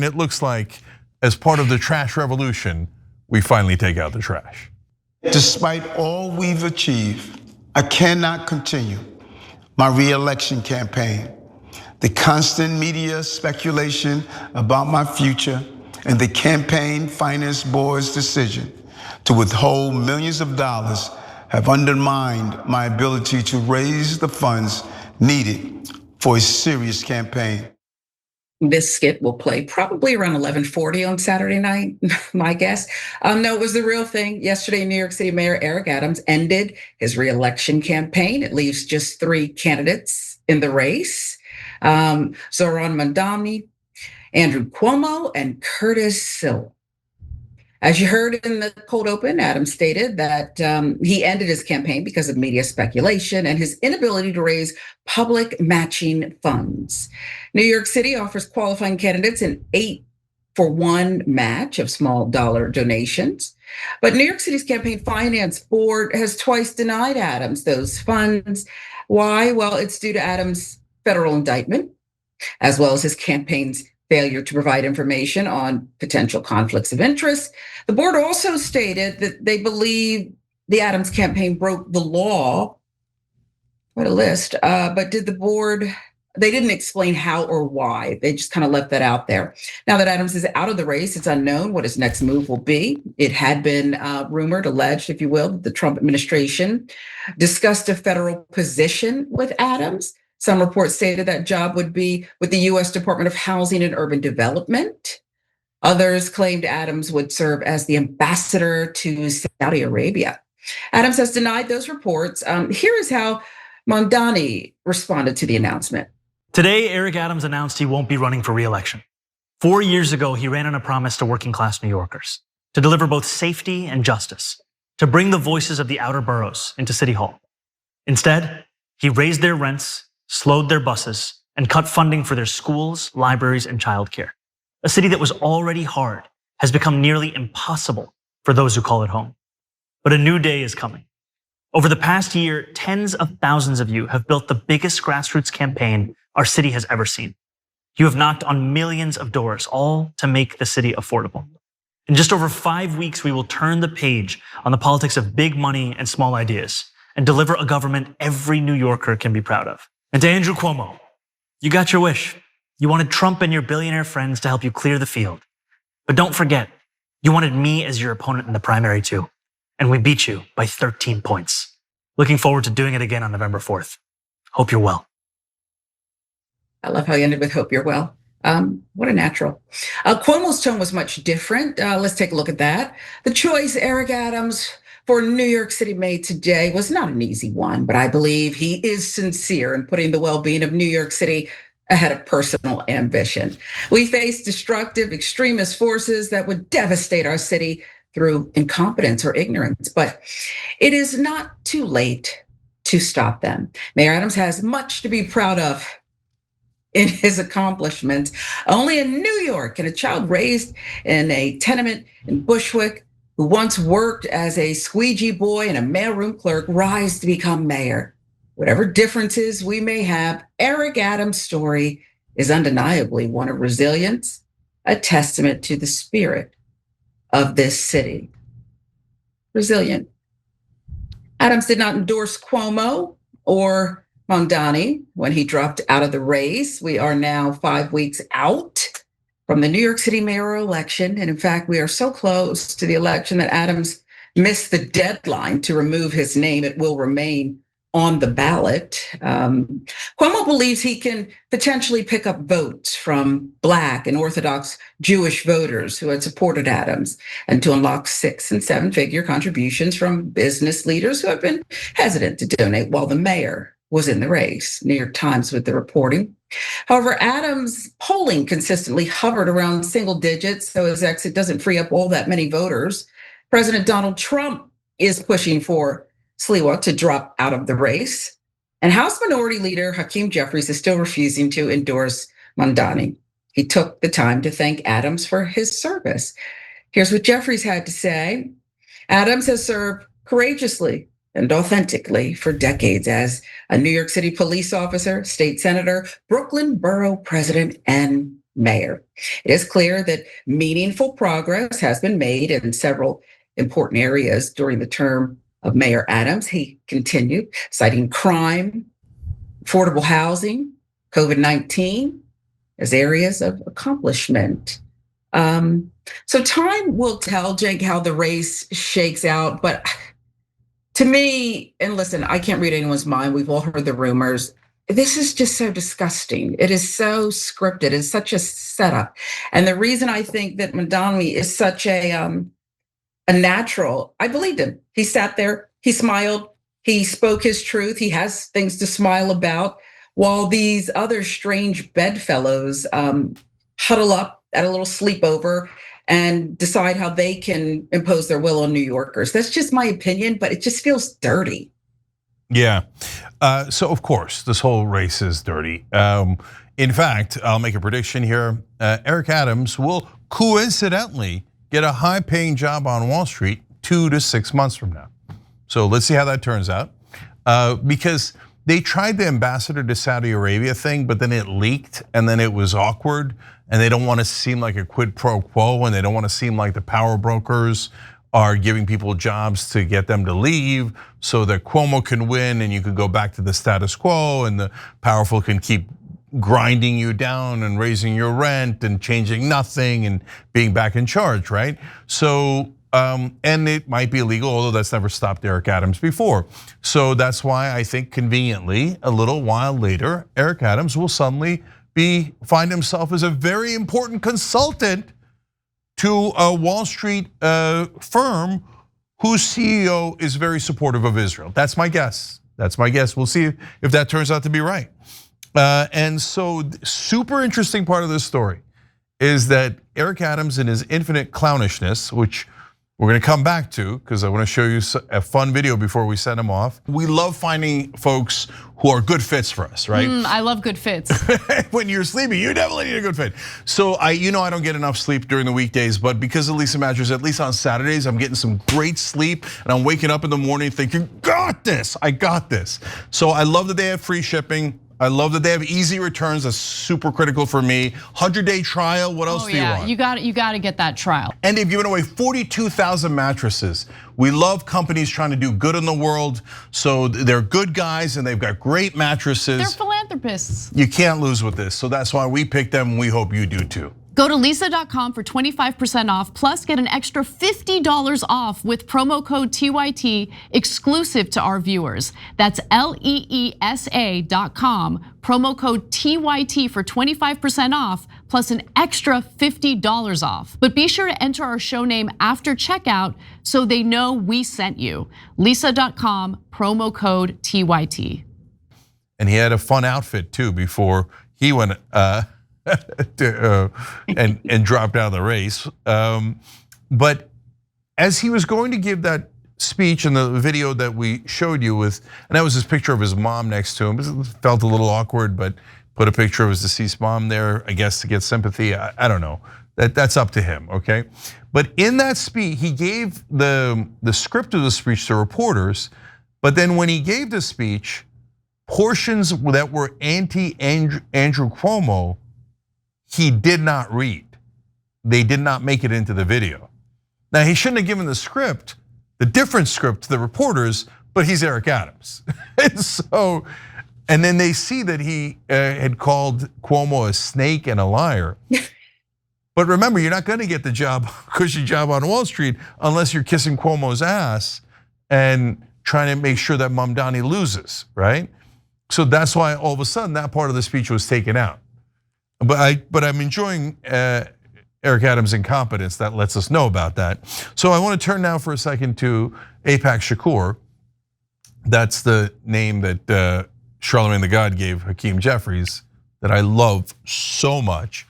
It looks like as part of the trash revolution, we finally take out the trash. Despite all we've achieved, I cannot continue my re-election campaign. The constant media speculation about my future and the campaign finance board's decision to withhold millions of dollars have undermined my ability to raise the funds needed for a serious campaign. This skit will play probably around 11:40 on Saturday night, my guess. No, it was the real thing. Yesterday, New York City Mayor Eric Adams ended his re-election campaign. It leaves just 3 candidates in the race. Zoran Mamdani, Andrew Cuomo, and Curtis Sliwa. As you heard in the cold open, Adams stated that he ended his campaign because of media speculation and his inability to raise public matching funds. New York City offers qualifying candidates an 8-for-1 match of small dollar donations. But New York City's campaign finance board has twice denied Adams those funds. Why? Well, it's due to Adams' federal indictment, as well as his campaign's failure to provide information on potential conflicts of interest. The board also stated that they believe the Adams campaign broke the law. What a list. But they didn't explain how or why. They just kind of left that out there. Now that Adams is out of the race, it's unknown what his next move will be. It had been rumored, alleged, if you will, that the Trump administration discussed a federal position with Adams. Some reports stated that job would be with the US Department of Housing and Urban Development. Others claimed Adams would serve as the ambassador to Saudi Arabia. Adams has denied those reports. Here is how Mamdani responded to the announcement. Today, Eric Adams announced he won't be running for re-election. 4 years ago, he ran on a promise to working class New Yorkers to deliver both safety and justice, to bring the voices of the outer boroughs into City Hall. Instead, he raised their rents, slowed their buses, and cut funding for their schools, libraries, and childcare. A city that was already hard has become nearly impossible for those who call it home. But a new day is coming. Over the past year, tens of thousands of you have built the biggest grassroots campaign our city has ever seen. You have knocked on millions of doors, all to make the city affordable. In just over 5 weeks, we will turn the page on the politics of big money and small ideas and deliver a government every New Yorker can be proud of. And to Andrew Cuomo, you got your wish. You wanted Trump and your billionaire friends to help you clear the field. But don't forget, you wanted me as your opponent in the primary too. And we beat you by 13 points. Looking forward to doing it again on November 4th. Hope you're well. I love how you ended with hope you're well. What a natural. Cuomo's tone was much different. Let's take a look at that. The choice Eric Adams for New York City made today was not an easy one, but I believe he is sincere in putting the well-being of New York City ahead of personal ambition. We face destructive extremist forces that would devastate our city through incompetence or ignorance, but it is not too late to stop them. Mayor Adams has much to be proud of in his accomplishments. Only in New York can a child raised in a tenement in Bushwick who once worked as a squeegee boy and a mailroom clerk rise to become mayor. Whatever differences we may have, Eric Adams' story is undeniably one of resilience, a testament to the spirit of this city. Resilient. Adams did not endorse Cuomo or Mamdani when he dropped out of the race. We are now 5 weeks out from the New York City mayoral election. And in fact, we are so close to the election that Adams missed the deadline to remove his name. It will remain on the ballot. Cuomo believes he can potentially pick up votes from Black and Orthodox Jewish voters who had supported Adams, and to unlock 6- and 7-figure contributions from business leaders who have been hesitant to donate while the mayor was in the race. New York Times with the reporting. However, Adams' polling consistently hovered around single digits, so his exit doesn't free up all that many voters. President Donald Trump is pushing for Sliwa to drop out of the race. And House Minority Leader Hakeem Jeffries is still refusing to endorse Mamdani. He took the time to thank Adams for his service. Here's what Jeffries had to say. Adams has served courageously and authentically for decades as a New York City police officer, state senator, Brooklyn borough president, and mayor. It is clear that meaningful progress has been made in several important areas during the term of Mayor Adams. He continued, citing crime, affordable housing, COVID-19 as areas of accomplishment. So time will tell, Jake, how the race shakes out. But to me, and listen, I can't read anyone's mind. We've all heard the rumors. This is just so disgusting. It is so scripted. It's such a setup. And the reason I think that Mamdani is such a natural, I believed him. He sat there, he smiled, he spoke his truth. He has things to smile about, while these other strange bedfellows huddle up at a little sleepover and decide how they can impose their will on New Yorkers. That's just my opinion, but it just feels dirty. Yeah, so of course, this whole race is dirty. In fact, I'll make a prediction here. Eric Adams will coincidentally get a high-paying job on Wall Street 2 to 6 months from now. So let's see how that turns out. Because they tried the ambassador to Saudi Arabia thing, but then it leaked and then it was awkward, and they don't want to seem like a quid pro quo, and they don't want to seem like the power brokers are giving people jobs to get them to leave so that Cuomo can win and you can go back to the status quo, and the powerful can keep grinding you down and raising your rent and changing nothing and being back in charge, right? So, and it might be illegal, although that's never stopped Eric Adams before. So that's why I think conveniently, a little while later, Eric Adams will suddenly find himself as a very important consultant to a Wall Street firm whose CEO is very supportive of Israel. That's my guess. That's my guess. We'll see if that turns out to be right. And so, super interesting part of this story is that Eric Adams, in his infinite clownishness, which we're gonna come back to because I wanna show you a fun video before we send him off. We love finding folks who are good fits for us, right? I love good fits. When you're sleepy, you definitely need a good fit. So I don't get enough sleep during the weekdays, but because of Lisa Mattress, at least on Saturdays, I'm getting some great sleep, and I'm waking up in the morning thinking, got this, I got this. So I love that they have free shipping. I love that they have easy returns. That's super critical for me. 100-day trial. What else do you want? You got to get that trial. And they've given away 42,000 mattresses. We love companies trying to do good in the world. So they're good guys and they've got great mattresses. They're philanthropists. You can't lose with this. So that's why we picked them, and we hope you do too. Go to lisa.com for 25% off, plus get an extra $50 off with promo code TYT exclusive to our viewers. That's LEESA.com, promo code TYT for 25% off, plus an extra $50 off. But be sure to enter our show name after checkout so they know we sent you. Lisa.com, promo code TYT. And he had a fun outfit too before he went and dropped out of the race. But as he was going to give that speech in the video that we showed you with, and that was his picture of his mom next to him. It felt a little awkward, but put a picture of his deceased mom there, I guess to get sympathy. I don't know. That's up to him, okay? But in that speech, he gave the script of the speech to reporters, but then when he gave the speech, portions that were anti-Andrew Cuomo, he did not read. They did not make it into the video. Now, he shouldn't have given the script, the different script to the reporters, but he's Eric Adams. And then they see that he had called Cuomo a snake and a liar. But remember, you're not gonna get the cushy job on Wall Street unless you're kissing Cuomo's ass and trying to make sure that Mamdani loses, right? So that's why all of a sudden that part of the speech was taken out. But I'm enjoying Eric Adams' incompetence. That lets us know about that. So I want to turn now for a second to Apex Shakur. That's the name that Charlemagne the God gave Hakeem Jeffries that I love so much.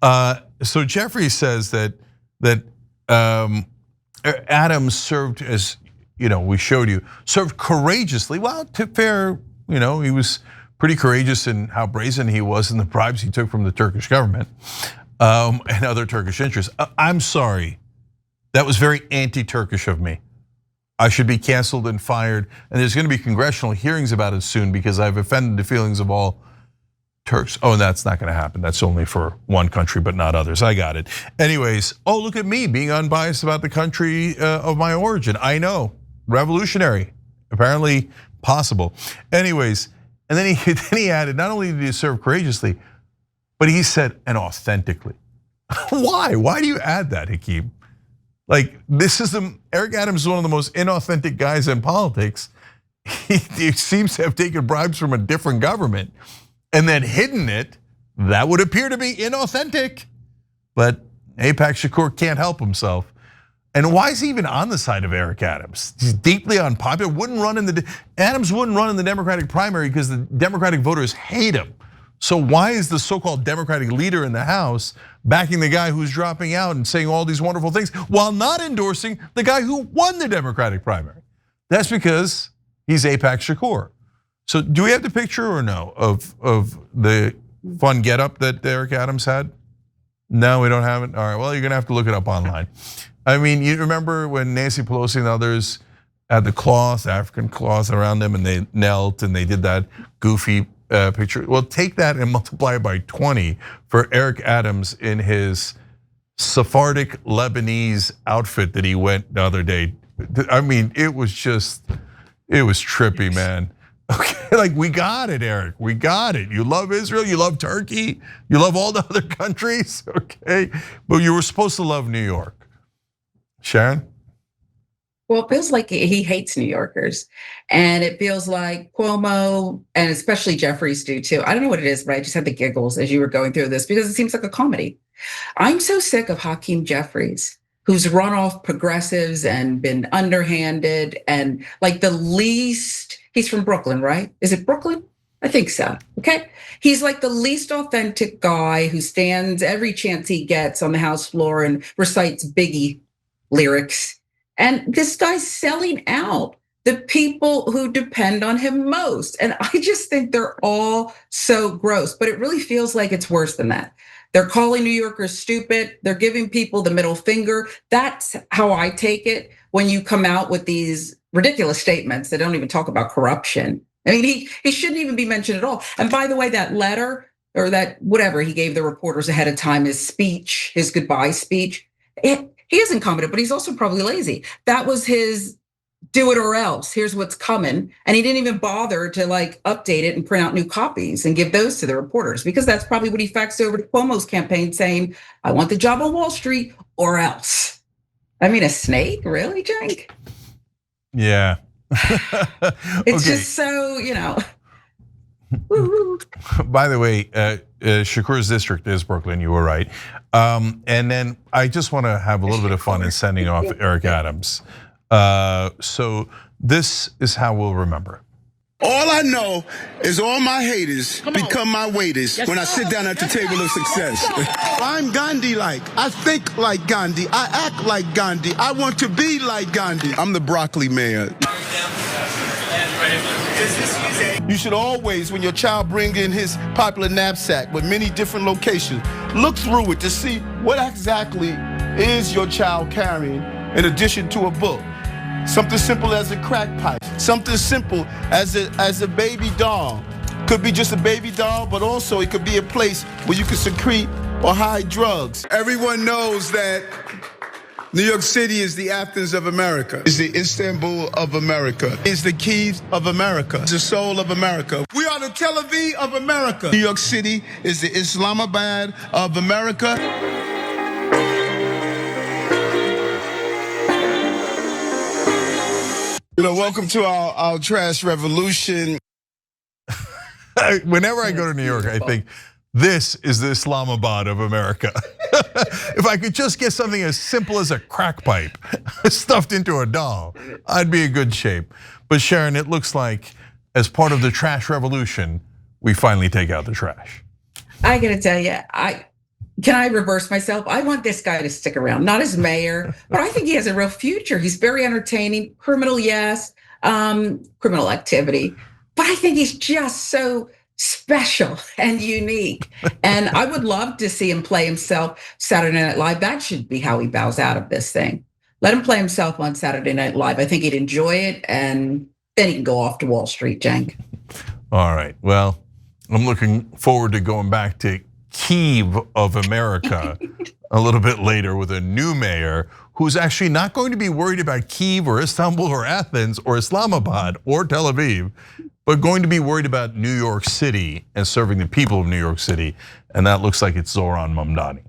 So Jeffries says that Adams served as, we showed you, served courageously. Well, to fair, he was pretty courageous in how brazen he was in the bribes he took from the Turkish government and other Turkish interests. I'm sorry, that was very anti-Turkish of me. I should be canceled and fired, and there's gonna be congressional hearings about it soon because I've offended the feelings of all Turks. Oh, that's not going to happen. That's only for one country, but not others. I got it. Anyways, oh, look at me being unbiased about the country of my origin. I know, revolutionary, apparently possible. Anyways, and then he added, not only did he serve courageously, but he said, and authentically. Why? Why do you add that, Hakeem? Like, Eric Adams is one of the most inauthentic guys in politics. He seems to have taken bribes from a different government and then hidden it. That would appear to be inauthentic. But Apex Shakur can't help himself. And why is he even on the side of Eric Adams? He's deeply unpopular. Adams wouldn't run in the Democratic primary because the Democratic voters hate him. So why is the so-called Democratic leader in the House backing the guy who's dropping out and saying all these wonderful things while not endorsing the guy who won the Democratic primary? That's because he's Apex Shakur. So do we have the picture or no of the fun getup that Eric Adams had? No, we don't have it. All right, well, you're gonna have to look it up online. I mean, you remember when Nancy Pelosi and others had the cloth, African cloth around them, and they knelt and they did that goofy picture. Well, take that and multiply it by 20 for Eric Adams in his Sephardic Lebanese outfit that he went the other day. I mean, it was trippy, man. Okay, like we got it, Eric. We got it. You love Israel, you love Turkey, you love all the other countries, okay? But you were supposed to love New York. Sharon? Well, it feels like he hates New Yorkers. And it feels like Cuomo and especially Jeffries do too. I don't know what it is, but I just had the giggles as you were going through this because it seems like a comedy. I'm so sick of Hakeem Jeffries, who's run off progressives and been underhanded and like the least, he's from Brooklyn, right? Is it Brooklyn? I think so, okay? He's like the least authentic guy who stands every chance he gets on the House floor and recites Biggie lyrics. And this guy's selling out the people who depend on him most. And I just think they're all so gross, but it really feels like it's worse than that. They're calling New Yorkers stupid. They're giving people the middle finger. That's how I take it when you come out with these ridiculous statements that don't even talk about corruption. I mean, he shouldn't even be mentioned at all. And by the way, that letter or that whatever he gave the reporters ahead of time, his speech, his goodbye speech, he is incompetent, but he's also probably lazy. That was his do it or else, here's what's coming. And he didn't even bother to like update it and print out new copies and give those to the reporters because that's probably what he faxed over to Cuomo's campaign saying, I want the job on Wall Street or else. I mean, a snake, really, Jake? Yeah. It's just so, By the way, Shakur's district is Brooklyn, you were right. And then I just want to have a little bit of fun in sending off Eric Adams. So this is how we'll remember it. All I know is all my haters become my waiters when I sit down at the table of success. I'm Gandhi-like. I think like Gandhi. I act like Gandhi. I want to be like Gandhi. I'm the broccoli mayor. You should always, when your child brings in his popular knapsack with many different locations, look through it to see what exactly is your child carrying in addition to a book. Something simple as a crack pipe. Something simple as a baby doll. Could be just a baby doll, but also it could be a place where you can secrete or hide drugs. Everyone knows that New York City is the Athens of America. It's the Istanbul of America. It's the Kyiv of America. It's the soul of America. We are the Tel Aviv of America. New York City is the Islamabad of America. Welcome to our trash revolution. Whenever I go to New York, I think this is the Islamabad of America. If I could just get something as simple as a crack pipe stuffed into a doll, I'd be in good shape. But Sharon, it looks like as part of the trash revolution, we finally take out the trash. I gotta tell you, can I reverse myself? I want this guy to stick around, not as mayor, but I think he has a real future. He's very entertaining, criminal, yes, criminal activity, but I think he's just so special and unique. And I would love to see him play himself Saturday Night Live. That should be how he bows out of this thing. Let him play himself on Saturday Night Live. I think he'd enjoy it, and then he can go off to Wall Street, Cenk. All right, well, I'm looking forward to going back to Kiev of America a little bit later with a new mayor who's actually not going to be worried about Kiev or Istanbul or Athens or Islamabad or Tel Aviv, but going to be worried about New York City and serving the people of New York City. And that looks like it's Zoran Mamdani.